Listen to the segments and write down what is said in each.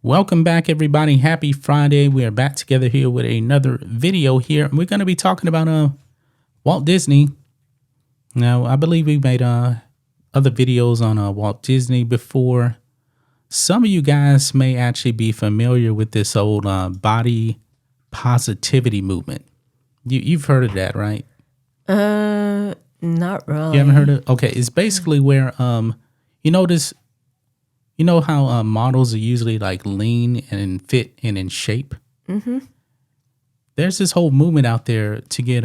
Welcome back, everybody. Happy Friday. We are back together here with another video here. We're going to be talking about Walt Disney. Now, I believe we made other videos on Walt Disney before. Some of you guys may actually be familiar with this old body positivity movement. You've heard of that, right? Not really. You haven't heard of? Okay, it's basically where you know how models are usually like lean and fit and in shape? Mm-hmm. There's this whole movement out there to get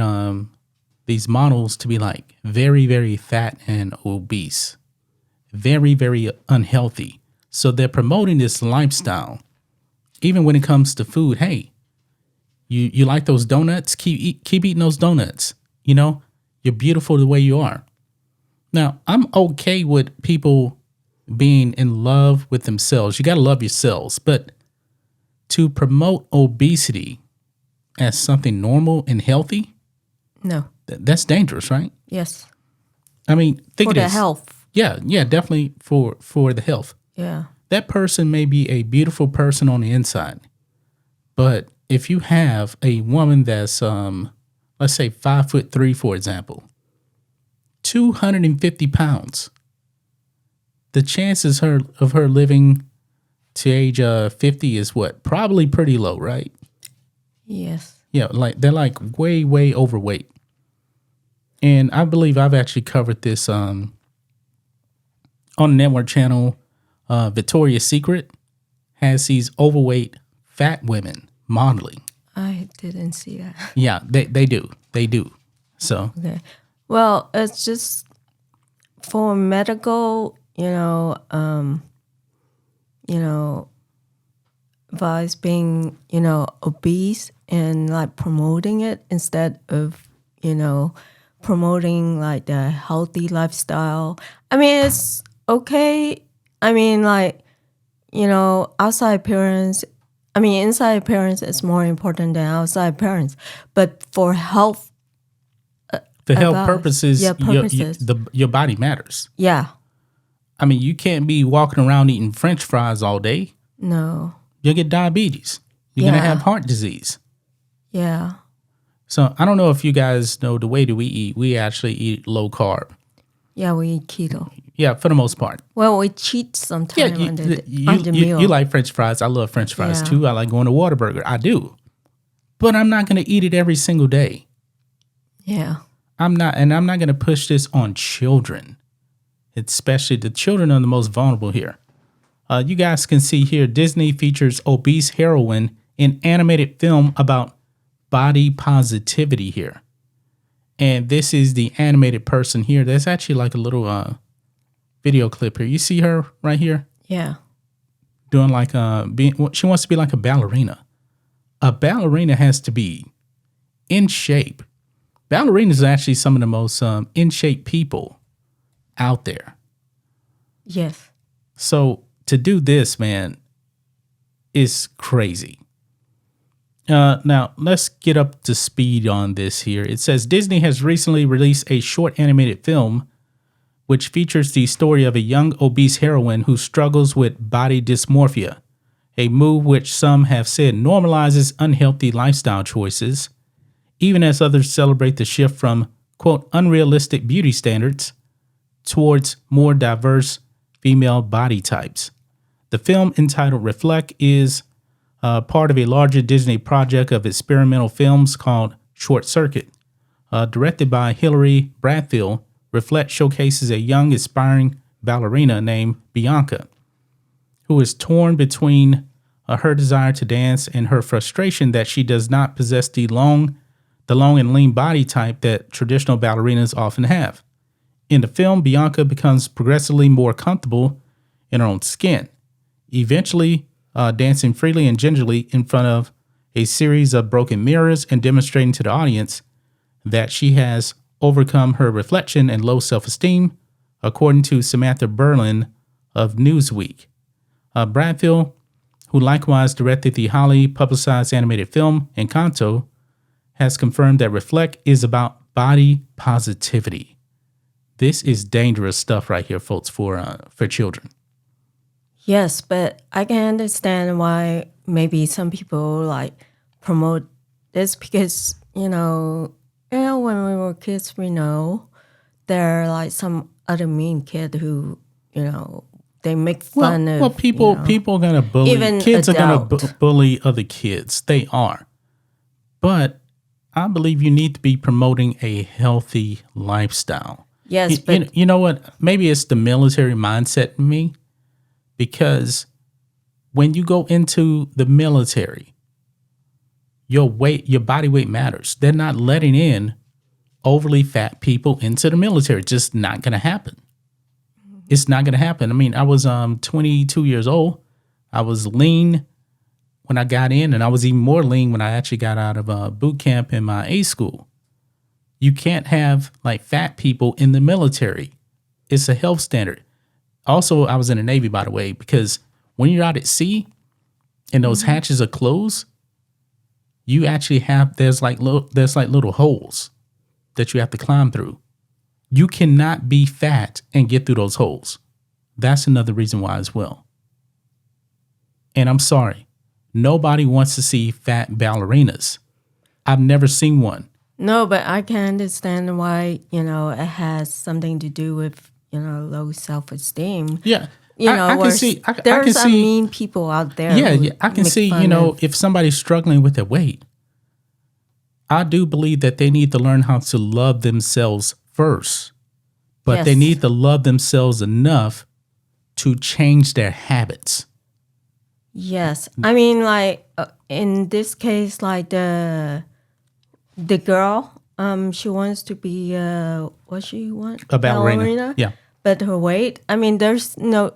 these models to be like very, very fat and obese, very, very unhealthy. So they're promoting this lifestyle. Even when it comes to food, hey, you like those donuts? Keep eating those donuts. You know, you're beautiful the way you are. Now, I'm okay with people being in love with themselves. You got to love yourselves. But to promote obesity as something normal and healthy, No. that's dangerous, right? Yes. I mean, think For of the this. health. Yeah, definitely for the health. Yeah. That person may be a beautiful person on the inside, but if you have a woman that's let's say 5'3", for example, 250 pounds, the chances of her living to age 50 is what? Probably pretty low, right? Yes. Yeah, like they're like way, way overweight. And I believe I've actually covered this on the network channel. Victoria's Secret has these overweight fat women modeling. I didn't see that. Yeah, they do. They do. So, Okay. Well, it's just for medical, advice being, obese and like promoting it instead of, promoting like the healthy lifestyle. I mean, it's okay. I mean, like, outside appearance. I mean, inside appearance is more important than outside appearance. But for health, for health advice, purposes, your body matters. Yeah. I mean, you can't be walking around eating French fries all day. No. You'll get diabetes. You're going to have heart disease. Yeah. So I don't know if you guys know the way that we eat. We actually eat low carb. Yeah, we eat keto. Yeah, for the most part. Well, we cheat sometimes Yeah, on the meal. you like French fries. I love French fries Yeah. too. I like going to Whataburger. I do. But I'm not going to eat it every single day. Yeah. I'm not going to push this on children. Especially the children are the most vulnerable here. You guys can see here, Disney features obese heroine in animated film about body positivity here. And this is the animated person here. There's actually like a little video clip here. You see her right here? Yeah. Doing like she wants to be like a ballerina. A ballerina has to be in shape. Ballerinas are actually some of the most in shape people out there. Yes. So to do this, man, is crazy. Now, let's get up to speed on this here. It says Disney has recently released a short animated film which features the story of a young obese heroine who struggles with body dysmorphia, a move which some have said normalizes unhealthy lifestyle choices, even as others celebrate the shift from, quote, unrealistic beauty standards towards more diverse female body types. The film, entitled Reflect, is part of a larger Disney project of experimental films called Short Circuit. Directed by Hilary Bradfield, Reflect showcases a young, aspiring ballerina named Bianca, who is torn between her desire to dance and her frustration that she does not possess the long and lean body type that traditional ballerinas often have. In the film, Bianca becomes progressively more comfortable in her own skin, eventually dancing freely and gingerly in front of a series of broken mirrors and demonstrating to the audience that she has overcome her reflection and low self-esteem, according to Samantha Berlin of Newsweek. Bradfield, who likewise directed the highly publicized animated film Encanto, has confirmed that Reflect is about body positivity. This is dangerous stuff right here, folks, for children. Yes, but I can understand why maybe some people like promote this because when we were kids, we know there are like some other mean kid who they make fun Well, of people gonna bully even kids are gonna adult. bully other kids. They are, but I believe you need to be promoting a healthy lifestyle. Yes, but You know what? Maybe it's the military mindset in me because when you go into the military, your body weight matters. They're not letting in overly fat people into the military. Just not going to happen. It's not going to happen. I mean, I was 22 years old. I was lean when I got in, and I was even more lean when I actually got out of boot camp in my A school. You can't have like fat people in the military. It's a health standard. Also, I was in the Navy, by the way, because when you're out at sea and those hatches are closed, you actually have there's like little holes that you have to climb through. You cannot be fat and get through those holes. That's another reason why as well. And I'm sorry, nobody wants to see fat ballerinas. I've never seen one. no, but I can understand why it has something to do with low self-esteem. Yeah, I Where can see. there I are can some see. mean people out there. Yeah, who yeah, I can make see. fun of- If somebody's struggling with their weight, I do believe that they need to learn how to love themselves first, but they Yes. need to love themselves enough to change their habits. Yes, I mean, like in this case, like the girl, she wants to be what she want A ballerina. Yeah. but her weight. I mean, there's no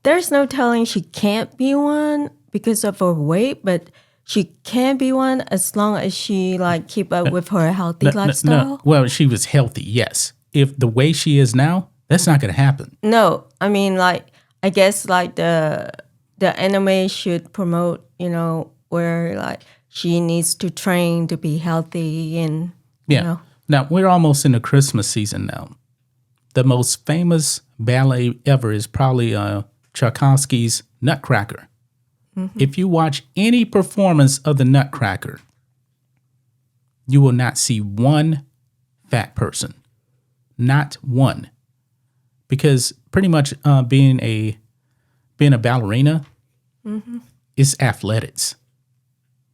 telling she can't be one because of her weight, but she can be one as long as she like keep up with her healthy lifestyle. Well, she was healthy, yes. If the way she is now, that's not going to happen. No, I mean like I guess like the anime should promote, where like she needs to train to be healthy and Yeah. Now, we're almost in the Christmas season now. The most famous ballet ever is probably Tchaikovsky's Nutcracker. If you watch any performance of the Nutcracker, you will not see one fat person. Not one. Because pretty much being a ballerina is athletics.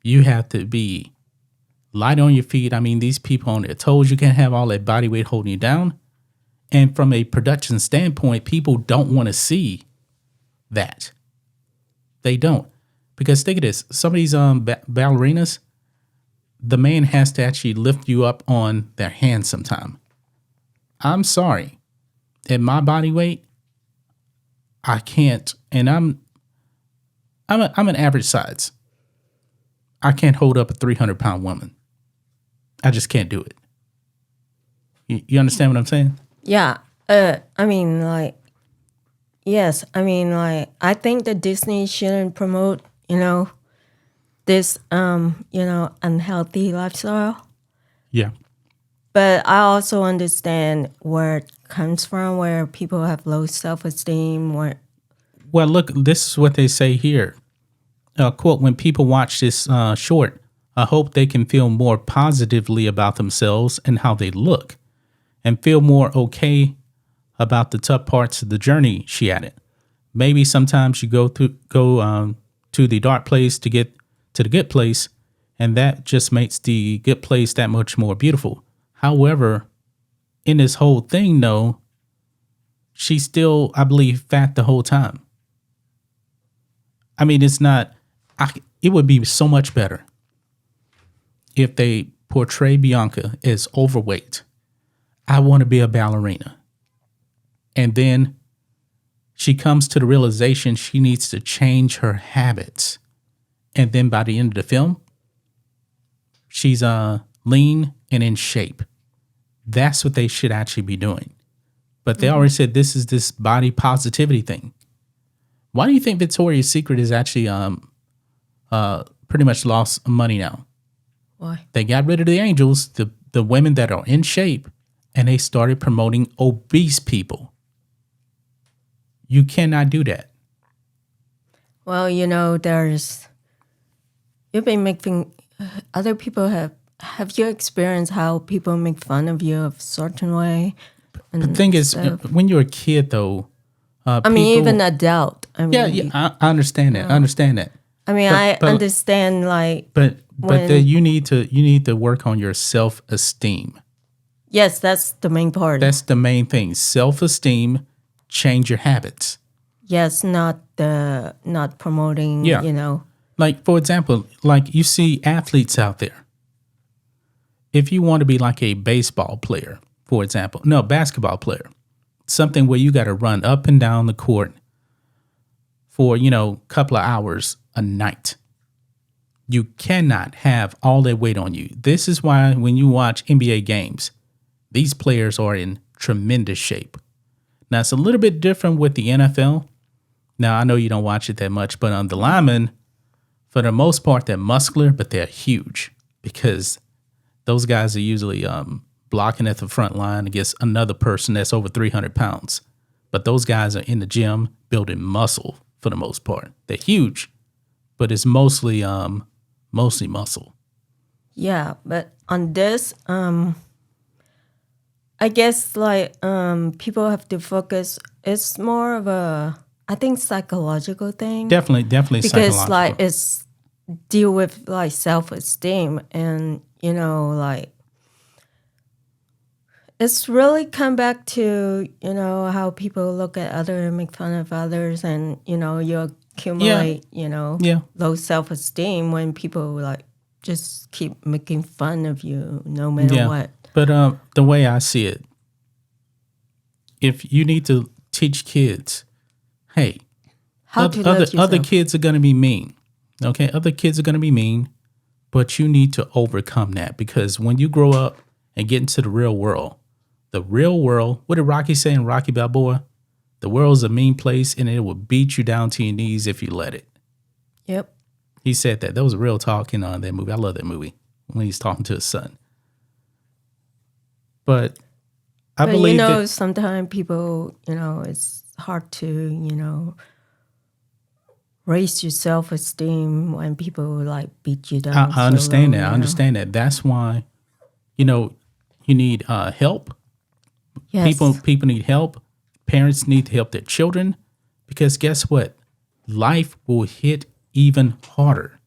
You have to be light on your feet. I mean, these people on their toes, you can't have all that body weight holding you down. And from a production standpoint, people don't want to see that. They don't. Because think of this. Some of these ballerinas, the man has to actually lift you up on their hands sometime. I'm sorry. At my body weight, I can't. And I'm an average size. I can't hold up a 300-pound woman. I just can't do it. You understand what I'm saying? Yeah. I mean, like, yes. I mean, like, I think that Disney shouldn't promote, this, unhealthy lifestyle. Yeah. But I also understand where it comes from, where people have low self-esteem. Well, look, this is what they say here. Quote, when people watch this short, I hope they can feel more positively about themselves and how they look and feel more okay about the tough parts of the journey, she added. Maybe sometimes you go to the dark place to get to the good place, and that just makes the good place that much more beautiful. However, in this whole thing, though, she's still, I believe, fat the whole time. I mean, it's not, it would be so much better if they portray Bianca as overweight. I want to be a ballerina. And then she comes to the realization she needs to change her habits. And then by the end of the film, she's lean and in shape. That's what they should actually be doing. But they already said this is this body positivity thing. Why do you think Victoria's Secret is actually pretty much lost money now? Why? They got rid of the angels, the women that are in shape, and they started promoting obese people. You cannot do that. Well, you've been making other people have you experienced how people make fun of you of a certain way The and thing is, stuff? when you're a kid, though, I mean, even people. adult. I Yeah, mean, yeah, I understand that. I understand that. I mean, But I but understand like but then when you need to work on your self esteem. yes, that's the main part. That's the main thing. Self esteem. Change your habits. Yes, not promoting. Yeah. Like for example, like you see athletes out there. If you want to be like a baseball player, for example, no basketball player, something where you got to run up and down the court for couple of hours a night. You cannot have all that weight on you. This is why when you watch NBA games, these players are in tremendous shape. Now, it's a little bit different with the NFL. Now, I know you don't watch it that much, but on the linemen, for the most part, they're muscular, but they're huge because those guys are usually blocking at the front line against another person that's over 300 pounds. But those guys are in the gym building muscle for the most part. They're huge, but it's mostly muscle. Yeah, but on this, I guess like people have to focus. It's more of a, I think, psychological thing Definitely because like psychological. it's deal with like self-esteem and like it's really come back to how people look at others and make fun of others and you Yeah, accumulate yeah. low self-esteem when people like just keep making fun of you no matter Yeah, what. but the way I see it, if you need to teach kids, hey, How to love other yourself. kids are going to be mean. Okay, other kids are going to be mean, but you need to overcome that because when you grow up and get into the real world, what did Rocky say in Rocky Balboa? The world's a mean place and it will beat you down to your knees if you let it. Yep. He said that. That was real talk in that movie. I love that movie when he's talking to his son. But I But believe that sometimes people, it's hard to, raise your self esteem when people like beat you down I so understand low, that. I understand that. That's why, you know, you need help. People Yes. people need help. Parents need to help their children because guess what? Life will hit even harder.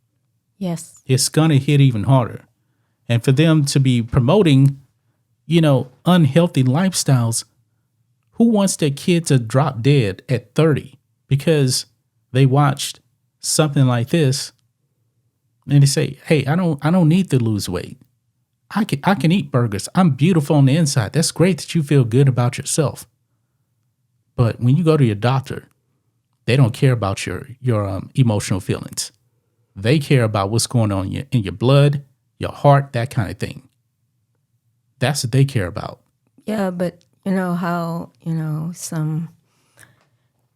Yes. It's gonna hit even harder. And for them to be promoting, unhealthy lifestyles, who wants their kid to drop dead at 30 because they watched something like this and they say, "Hey, I don't need to lose weight. I can eat burgers. I'm beautiful on the inside." That's great that you feel good about yourself. But when you go to your doctor, they don't care about your emotional feelings. They care about what's going on in your blood, your heart, that kind of thing. That's what they care about. Yeah, but you know how, some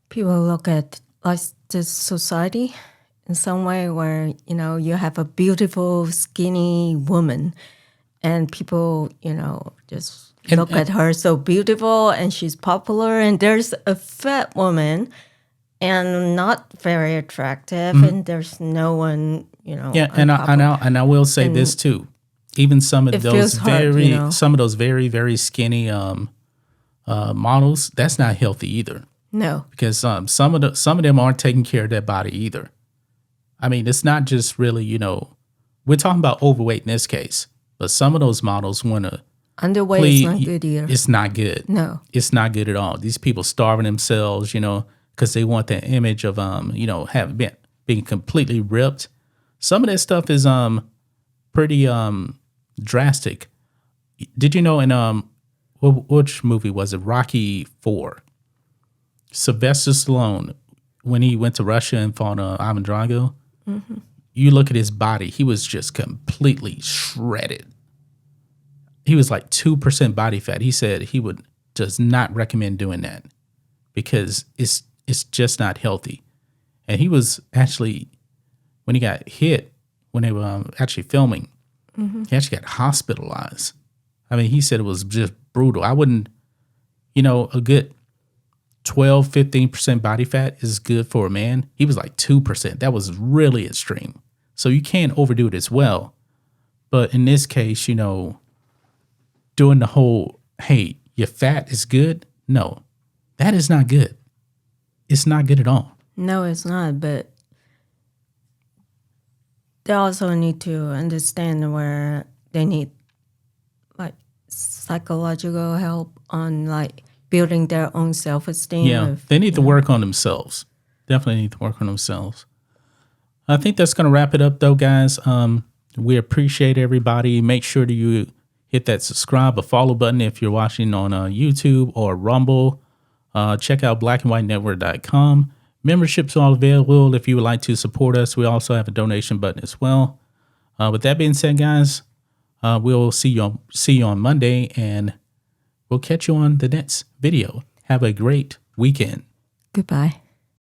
people look at like this society in some way where, you have a beautiful, skinny woman and people, just And, look at her so beautiful and she's popular and there's a fat woman and not very attractive and there's no one, yeah, on and I, top and of I and I will say this and too. Even some of it feels those hard, very very skinny models, that's not healthy either. No. Because some of them aren't taking care of their body either. I mean, it's not just really we're talking about overweight in this case, but some of those models want to Underweight is not please. good either. It's not good. No. It's not good at all. These people starving themselves, because they want that image of having been being completely ripped. Some of that stuff is pretty drastic. Did you know in which movie was it? Rocky 4. Sylvester Stallone, when he went to Russia and fought Ivan Drago, you look at his body, he was just completely shredded. He was like 2% body fat. He said he does not recommend doing that because it's just not healthy. And he was actually, when he got hit, when they were actually filming, he actually got hospitalized. I mean, he said it was just brutal. I wouldn't, a good 12, 15% body fat is good for a man. He was like 2%. That was really extreme. So you can't overdo it as well. But in this case, you know, doing the whole, hey, your fat is good. No, that is not good. It's not good at all. No, it's not. But they also need to understand where they need like psychological help on like building their own self-esteem. Yeah, they need to work on themselves. Definitely need to work on themselves. I think that's going to wrap it up, though, guys. We appreciate everybody. Make sure that you hit that subscribe or follow button if you're watching on YouTube or Rumble. Check out blackandwhitenetwork.com. Memberships are all available if you would like to support us. We also have a donation button as well. With that being said, guys, we'll see you on Monday, and we'll catch you on the next video. Have a great weekend. Goodbye.